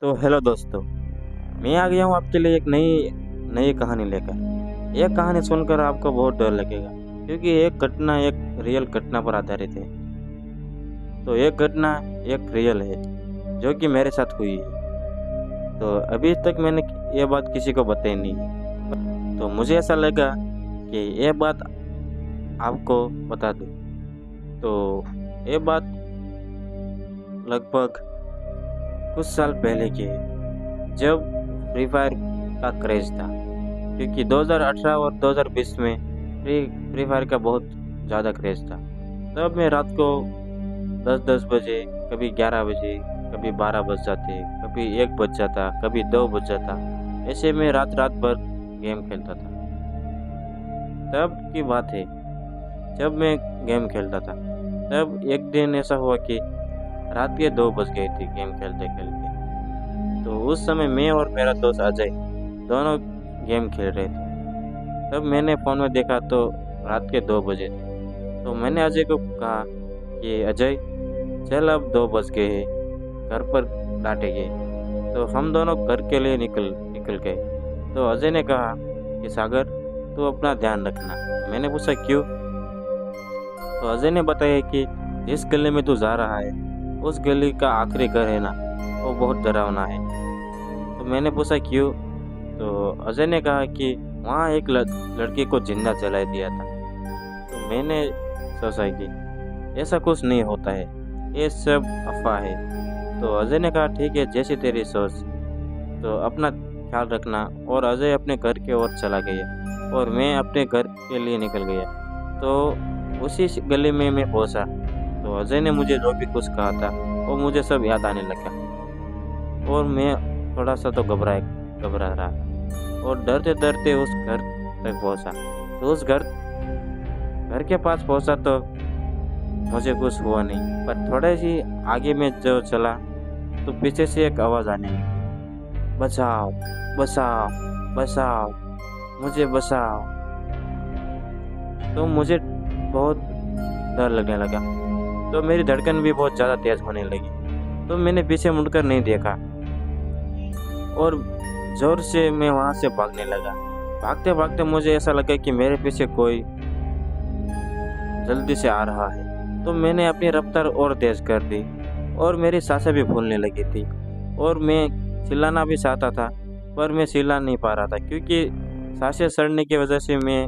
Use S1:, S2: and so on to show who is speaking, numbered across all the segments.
S1: तो हेलो दोस्तों, मैं आ गया हूँ आपके लिए एक नई नई कहानी लेकर। यह कहानी सुनकर आपको बहुत डर लगेगा क्योंकि एक घटना एक रियल घटना पर आधारित है। तो एक घटना एक रियल है जो कि मेरे साथ हुई है। तो अभी तक मैंने ये बात किसी को बताई नहीं है। तो मुझे ऐसा लगा कि ये बात आपको बता दूँ। तो ये बात लगभग कुछ साल पहले की है, जब फ्री फायर का क्रेज था। क्योंकि 2018 और 2020 में फ्री फायर का बहुत ज़्यादा क्रेज था। तब मैं रात को 10-10 बजे, कभी 11 बजे, कभी 12 बज जाते, कभी 1 बज जाता, कभी 2 बज जाता, ऐसे में रात रात भर गेम खेलता था। तब की बात है जब मैं गेम खेलता था। तब एक दिन ऐसा हुआ कि रात के 2 बज गए थे गेम खेलते खेलते। तो उस समय मैं और मेरा दोस्त अजय दोनों गेम खेल रहे थे। तब मैंने फ़ोन में देखा तो रात के 2 बजे थे। तो मैंने अजय को कहा कि अजय चल, अब 2 बज गए हैं, घर पर डांटेंगे। तो हम दोनों घर के लिए निकल गए। तो अजय ने कहा कि सागर, तू अपना ध्यान रखना। मैंने पूछा क्यों? तो अजय ने बताया कि जिस गली में तू जा रहा है उस गली का आखिरी घर है ना, वो बहुत डरावना है। तो मैंने पूछा क्यों? तो अजय ने कहा कि वहाँ एक लड़की को जिंदा जला दिया था। तो मैंने सोचा कि ऐसा कुछ नहीं होता है, ये सब अफवाह है। तो अजय ने कहा ठीक है, जैसी तेरी सोच, तो अपना ख्याल रखना। और अजय अपने घर की ओर चला गया और मैं अपने घर के लिए निकल गया। तो उसी गली में मैं पहुंचा। तो अजय ने मुझे जो भी कुछ कहा था वो मुझे सब याद आने लगा और मैं थोड़ा सा तो घबरा रहा और डरते डरते उस घर तक पहुंचा। तो उस घर के पास पहुंचा तो मुझे कुछ हुआ नहीं, पर थोड़े ही आगे में जो चला तो पीछे से एक आवाज़ आने लगी, बचाओ बचाओ बचाओ, मुझे बचाओ। तो मुझे बहुत डर लगने लगा। तो मेरी धड़कन भी बहुत ज़्यादा तेज़ होने लगी। तो मैंने पीछे मुड़कर नहीं देखा और ज़ोर से मैं वहाँ से भागने लगा। भागते भागते मुझे ऐसा लगा कि मेरे पीछे कोई जल्दी से आ रहा है। तो मैंने अपनी रफ्तार और तेज़ कर दी और मेरी सांसें भी फूलने लगी थी और मैं चिल्लाना भी चाहता था, पर मैं चिल्ला नहीं पा रहा था क्योंकि सांसें सड़ने की वजह से मैं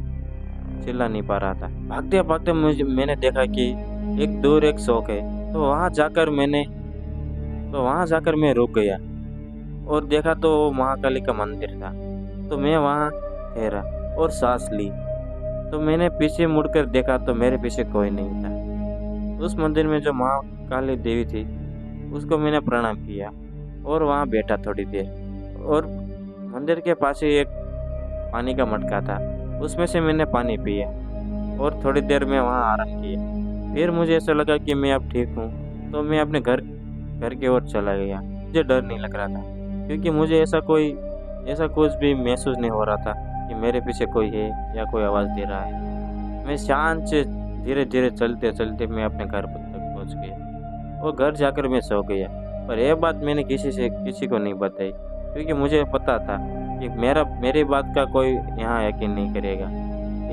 S1: चिल्ला नहीं पा रहा था। भागते भागते मैंने देखा कि एक दूर एक चौक है। तो वहाँ जाकर मैं रुक गया और देखा तो वो महाकाली का मंदिर था। तो मैं वहाँ ठहरा और सांस ली। तो मैंने पीछे मुड़कर देखा तो मेरे पीछे कोई नहीं था। उस मंदिर में जो महाकाली देवी थी उसको मैंने प्रणाम किया और वहाँ बैठा थोड़ी देर। और मंदिर के पास ही एक पानी का मटका था, उसमें से मैंने पानी पिया और थोड़ी देर में वहाँ आराम किया। फिर मुझे ऐसा लगा कि मैं अब ठीक हूँ, तो मैं अपने घर की ओर चला गया। मुझे डर नहीं लग रहा था क्योंकि मुझे ऐसा कुछ भी महसूस नहीं हो रहा था कि मेरे पीछे कोई है या कोई आवाज़ दे रहा है। मैं शांत से धीरे धीरे चलते चलते मैं अपने घर तक पहुँच गया और घर जाकर मैं सो गया। पर यह बात मैंने किसी को नहीं बताई क्योंकि मुझे पता था कि मेरी बात का कोई यहाँ यकीन नहीं करेगा।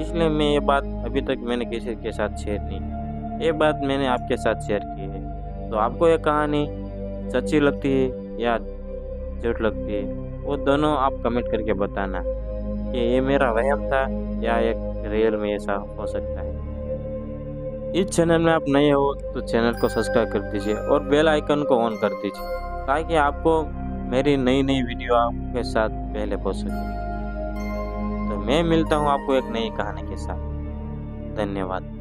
S1: इसलिए मैं ये बात अभी तक मैंने किसी के साथ शेयर नहीं। ये बात मैंने आपके साथ शेयर की है। तो आपको ये कहानी सच्ची लगती है या झूठ लगती है, वो दोनों आप कमेंट करके बताना कि ये मेरा वहम था या एक रियल में ऐसा हो सकता है। इस चैनल में आप नए हो तो चैनल को सब्सक्राइब कर दीजिए और बेल आइकन को ऑन कर दीजिए ताकि आपको मेरी नई वीडियो आपके साथ पहले पहुंच सके। तो मैं मिलता हूं आपको एक नई कहानी के साथ। धन्यवाद।